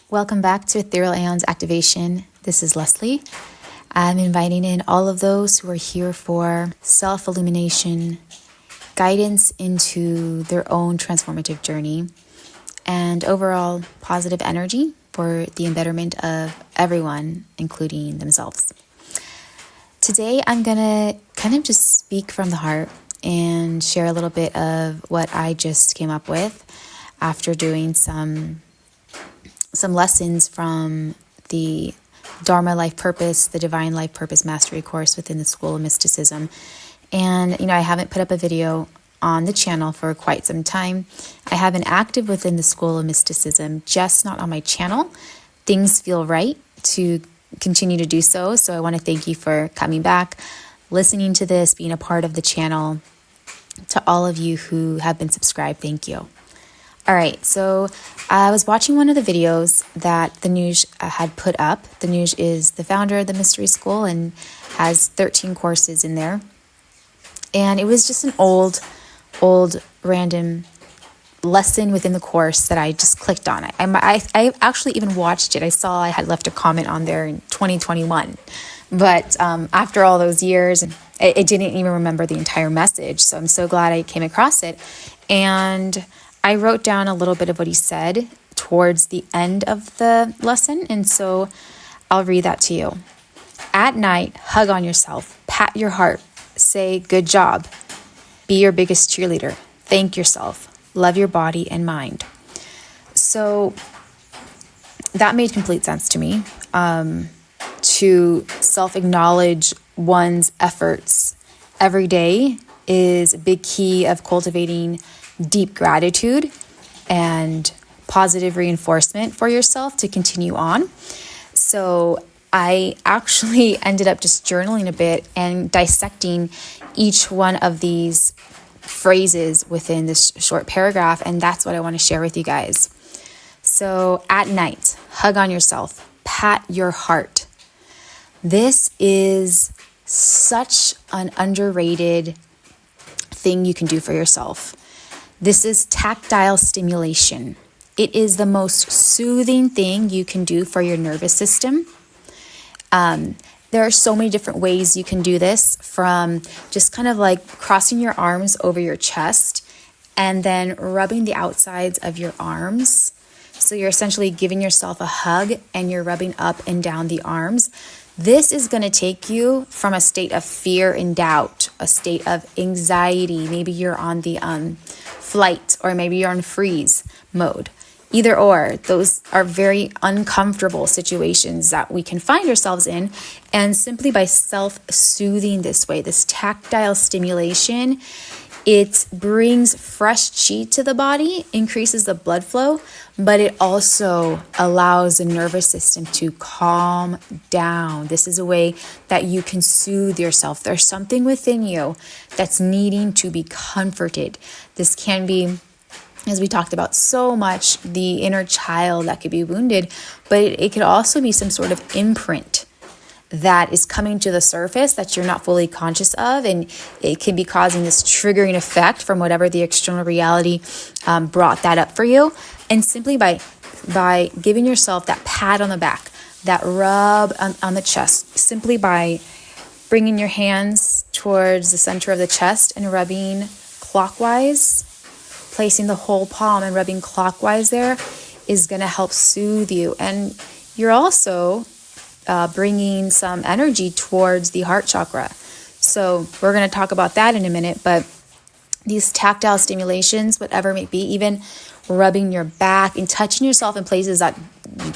Welcome back to Ethereal Aeons Activation. This is Leslie. I'm inviting in all of those who are here for self-illumination, guidance into their own transformative journey, and overall positive energy for the embetterment of everyone, including themselves. Today, I'm going to kind of just speak from the heart and share a little bit of what I just came up with after doing some lessons from the Dharma Life Purpose, the Divine Life Purpose Mastery course within the School of Mysticism. And, I haven't put up a video on the channel for quite some time. I have been active within the School of Mysticism, just not on my channel. Things feel right to continue to do so. So I want to thank you for coming back, listening to this, being a part of the channel. To all of you who have been subscribed, thank you. All right, so I was watching one of the videos that the Nuj had put up. The Nuj is the founder of the Mystery School and has 13 courses in there. And it was just an old random lesson within the course that I just clicked on. I actually even watched it. I saw I had left a comment on there in 2021. But after all those years, I didn't even remember the entire message. So I'm so glad I came across it. And I wrote down a little bit of what he said towards the end of the lesson, and so I'll read that to you. At night, hug on yourself, pat your heart, say, good job, be your biggest cheerleader, thank yourself, love your body and mind. So that made complete sense to me, to self-acknowledge one's efforts every day is a big key of cultivating deep gratitude and positive reinforcement for yourself to continue on. So I actually ended up just journaling a bit and dissecting each one of these phrases within this short paragraph, and that's what I want to share with you guys. So at night, hug on yourself, pat your heart. This is such an underrated thing you can do for yourself. This is tactile stimulation. It is the most soothing thing you can do for your nervous system. There are so many different ways you can do this, from just kind of like crossing your arms over your chest and then rubbing the outsides of your arms. So you're essentially giving yourself a hug and you're rubbing up and down the arms. This is going to take you from a state of fear and doubt, a state of anxiety. Maybe you're on the flight, or maybe you're on freeze mode. Either or, those are very uncomfortable situations that we can find ourselves in. And simply by self-soothing this way, this tactile stimulation, it brings fresh chi to the body, increases the blood flow, but it also allows the nervous system to calm down. This is a way that you can soothe yourself. There's something within you that's needing to be comforted. This can be, as we talked about so much, the inner child that could be wounded, but it could also be some sort of imprint that is coming to the surface that you're not fully conscious of, and it can be causing this triggering effect from whatever the external reality brought that up for you. And simply by giving yourself that pat on the back, that rub on the chest, simply by bringing your hands towards the center of the chest and rubbing clockwise, placing the whole palm and rubbing clockwise there is going to help soothe you. And you're also bringing some energy towards the heart chakra. So we're going to talk about that in a minute, but these tactile stimulations, whatever it may be, even rubbing your back and touching yourself in places that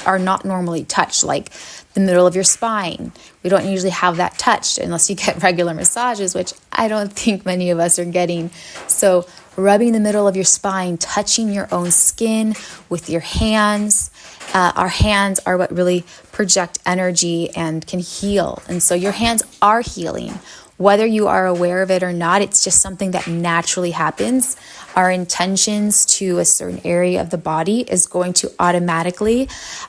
are not normally touched, like the middle of your spine. We don't usually have that touched unless you get regular massages, which I don't think many of us are getting. So rubbing the middle of your spine, touching your own skin with your hands. Our hands are what really project energy and can heal. And so your hands are healing. Whether you are aware of it or not, it's just something that naturally happens. Our intentions to a certain area of the body is going to automatically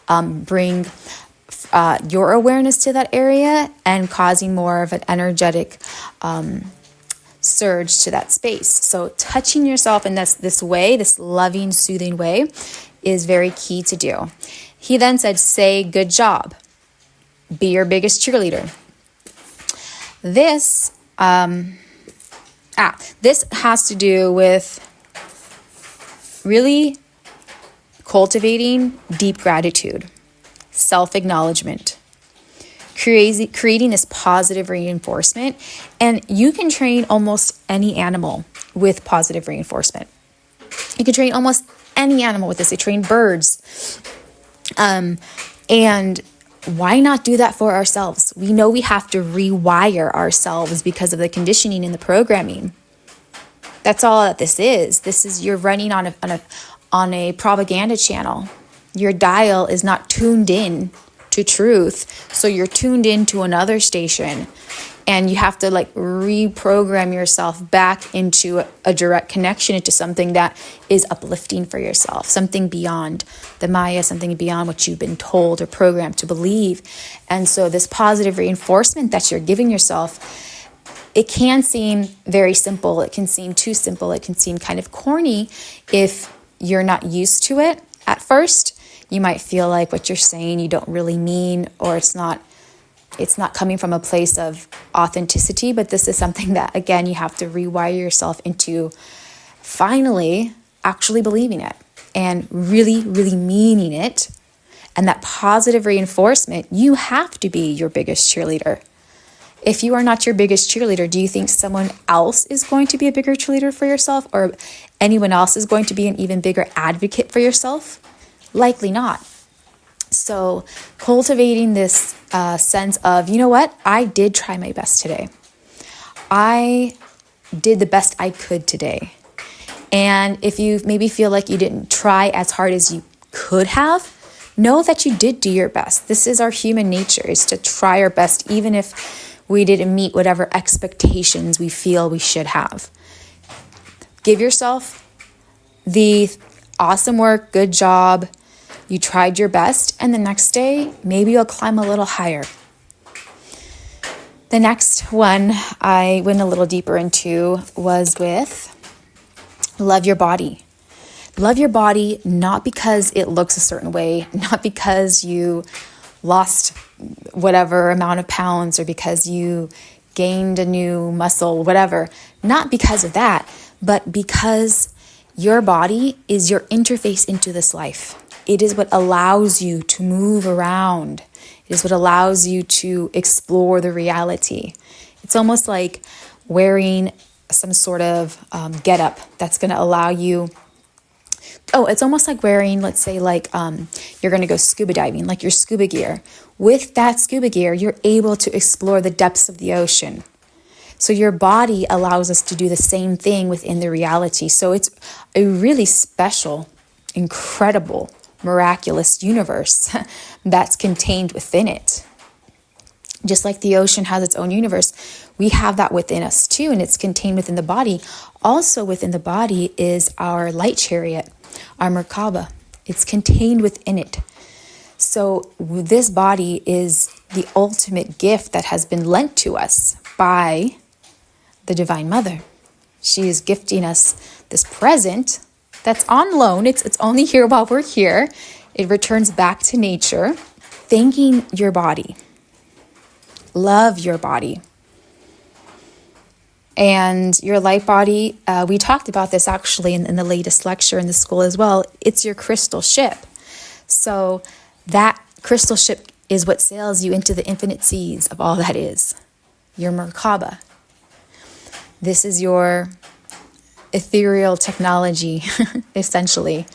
bring your awareness to that area and causing more of an energetic surge to that space. So touching yourself in this way, this loving, soothing way, is very key to do. He then said, say good job. Be your biggest cheerleader. This has to do with really cultivating deep gratitude, self-acknowledgement, creating this positive reinforcement. And you can train almost any animal with positive reinforcement. You can train almost any animal with this. They train birds. And why not do that for ourselves? We know we have to rewire ourselves because of the conditioning and the programming. That's all that this is. This is, you're running on a propaganda channel. Your dial is not tuned in to truth. So you're tuned into another station, and you have to like reprogram yourself back into a direct connection, into something that is uplifting for yourself, something beyond the Maya, something beyond what you've been told or programmed to believe. And so this positive reinforcement that you're giving yourself, it can seem very simple. It can seem too simple. It can seem kind of corny if you're not used to it at first. You might feel like what you're saying you don't really mean, or it's not coming from a place of authenticity. But this is something that, again, you have to rewire yourself into finally actually believing it and really, really meaning it. And that positive reinforcement, you have to be your biggest cheerleader. If you are not your biggest cheerleader, do you think someone else is going to be a bigger cheerleader for yourself, or anyone else is going to be an even bigger advocate for yourself? Likely not. So cultivating this sense of, you know what, I did try my best today. I did the best I could today. And if you maybe feel like you didn't try as hard as you could have, know that you did do your best. This is our human nature, is to try our best, even if we didn't meet whatever expectations we feel we should have. Give yourself the awesome work, good job. You tried your best, and the next day, maybe you'll climb a little higher. The next one I went a little deeper into was with love your body. Love your body, not because it looks a certain way, not because you lost whatever amount of pounds or because you gained a new muscle, whatever. Not because of that, but because your body is your interface into this life. It is what allows you to move around. It is what allows you to explore the reality. It's almost like wearing some sort of getup that's going to allow you. Oh, it's almost like wearing, let's say, like you're going to go scuba diving, like your scuba gear. With that scuba gear, you're able to explore the depths of the ocean. So your body allows us to do the same thing within the reality. So it's a really special, incredible, miraculous universe that's contained within it. Just like the ocean has its own universe, we have that within us too, and it's contained within the body. Also within the body is our light chariot, our Merkaba. It's contained within it. So this body is the ultimate gift that has been lent to us by the Divine Mother. She is gifting us this present that's on loan. It's only here while we're here. It returns back to nature. Thanking your body. Love your body. And your light body, we talked about this actually in the latest lecture in the school as well. It's your crystal ship. So that crystal ship is what sails you into the infinite seas of all that is. Your Merkaba. This is your ethereal technology, essentially.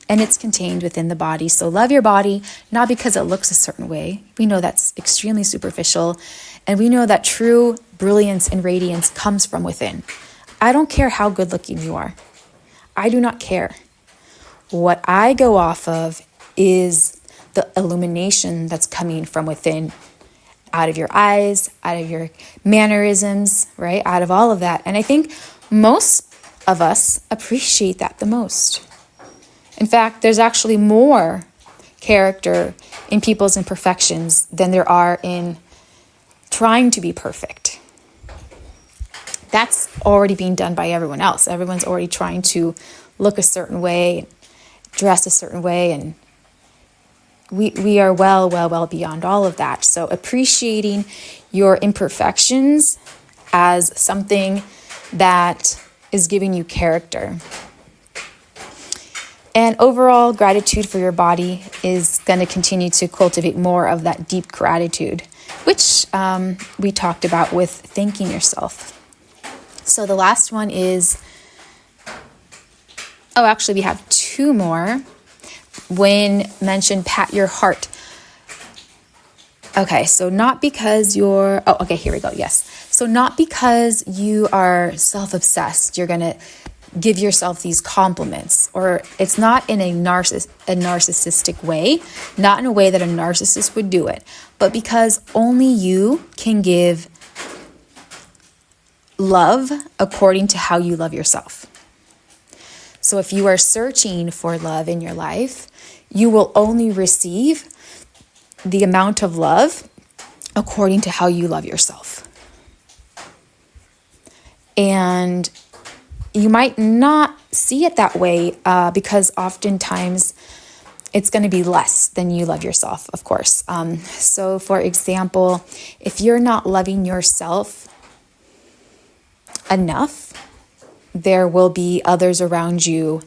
And it's contained within the body. So love your body, not because it looks a certain way. We know that's extremely superficial. And we know that true brilliance and radiance comes from within. I don't care how good looking you are. I do not care. What I go off of is the illumination that's coming from within, out of your eyes, out of your mannerisms, right? Out of all of that. And I think most of us appreciate that the most. In fact, there's actually more character in people's imperfections than there are in trying to be perfect. That's already being done by everyone else. Everyone's already trying to look a certain way, dress a certain way, and we are well beyond all of that. So appreciating your imperfections as something that is giving you character. And overall, gratitude for your body is going to continue to cultivate more of that deep gratitude, which we talked about with thanking yourself. So the last one is, actually we have two more. When mentioned, pat your heart. Okay, so not because you're, here we go, yes. So not because you are self-obsessed, you're going to give yourself these compliments, or it's not in a narcissistic way, not in a way that a narcissist would do it, but because only you can give love according to how you love yourself. So if you are searching for love in your life, you will only receive the amount of love according to how you love yourself. And you might not see it that way because oftentimes it's going to be less than you love yourself, of course. So for example, if you're not loving yourself enough, there will be others around you,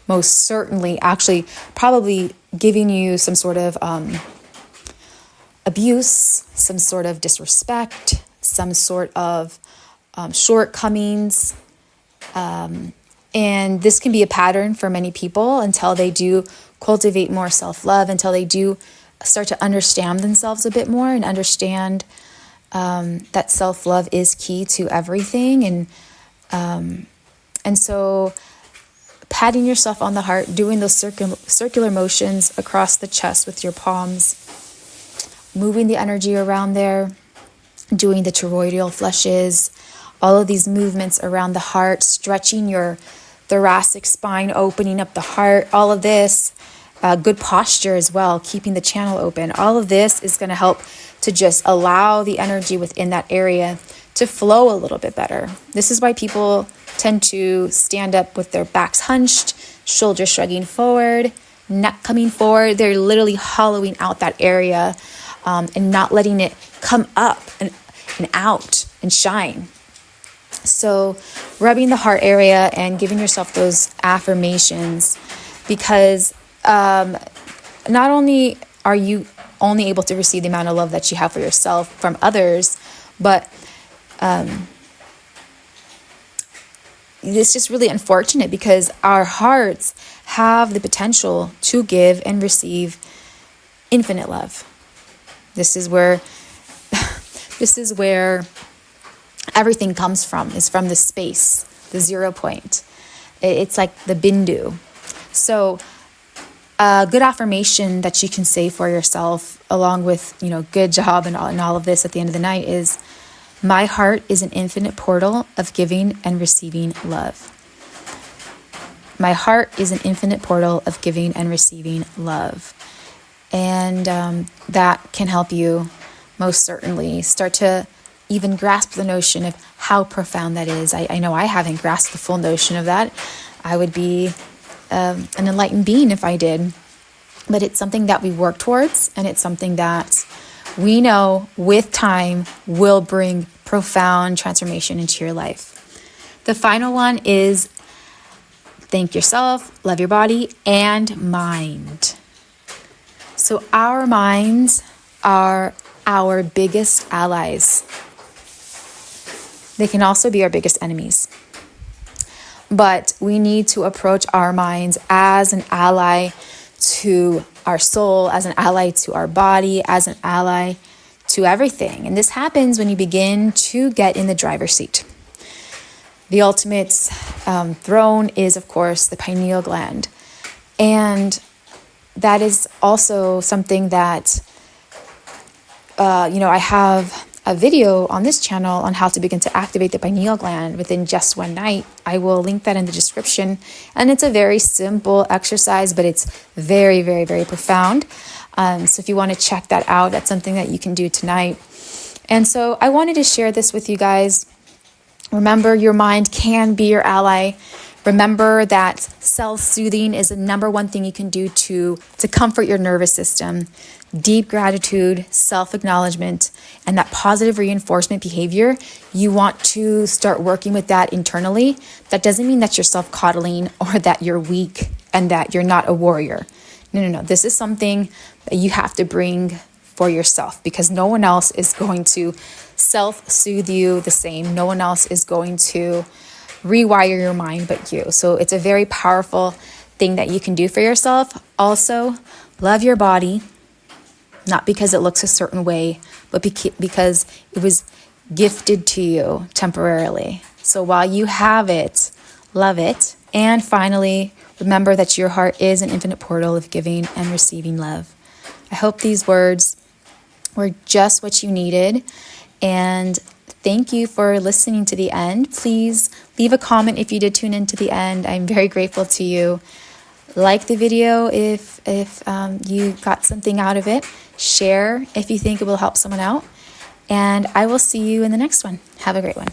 most certainly, actually, probably giving you some sort of abuse, some sort of disrespect, some sort of shortcomings. And this can be a pattern for many people until they do cultivate more self-love, until they do start to understand themselves a bit more and understand that self-love is key to everything. And so patting yourself on the heart, doing those circular motions across the chest with your palms, moving the energy around there, doing the toroidal flushes, all of these movements around the heart, stretching your thoracic spine, opening up the heart, all of this, good posture as well, keeping the channel open. All of this is going to help to just allow the energy within that area to flow a little bit better. This is why people tend to stand up with their backs hunched, shoulders shrugging forward, neck coming forward. They're literally hollowing out that area and not letting it come up and out and shine. So rubbing the heart area and giving yourself those affirmations, because not only are you only able to receive the amount of love that you have for yourself from others, but it's just really unfortunate because our hearts have the potential to give and receive infinite love. This is where everything comes from, is from the space, the 0 point. It's like the bindu. So a good affirmation that you can say for yourself, along with, good job and all of this at the end of the night, is, my heart is an infinite portal of giving and receiving love. My heart is an infinite portal of giving and receiving love. And that can help you most certainly start to even grasp the notion of how profound that is. I know I haven't grasped the full notion of that. I would be an enlightened being if I did. But it's something that we work towards, and it's something that we know with time will bring profound transformation into your life. The final one is thank yourself, love your body, and mind. So our minds are our biggest allies. They can also be our biggest enemies. But we need to approach our minds as an ally to our soul, as an ally to our body, as an ally to everything. And this happens when you begin to get in the driver's seat. The ultimate throne is, of course, the pineal gland. And that is also something that, I have a video on this channel on how to begin to activate the pineal gland within just one night. I will link that in the description. And it's a very simple exercise, but it's very, very, very profound. So if you want to check that out, that's something that you can do tonight. And so I wanted to share this with you guys. Remember, your mind can be your ally. Remember that self-soothing is the number one thing you can do to comfort your nervous system. Deep gratitude, self-acknowledgement, and that positive reinforcement behavior, you want to start working with that internally. That doesn't mean that you're self-coddling or that you're weak and that you're not a warrior. No. This is something that you have to bring for yourself, because no one else is going to self-soothe you the same. No one else is going to rewire your mind but you. So it's a very powerful thing that you can do for yourself. Also, love your body, not because it looks a certain way, but because it was gifted to you temporarily. So while you have it, love it. And finally, remember that your heart is an infinite portal of giving and receiving love. I hope these words were just what you needed. And thank you for listening to the end. Please leave a comment if you did tune in to the end. I'm very grateful to you. Like the video if you got something out of it. Share if you think it will help someone out. And I will see you in the next one. Have a great one.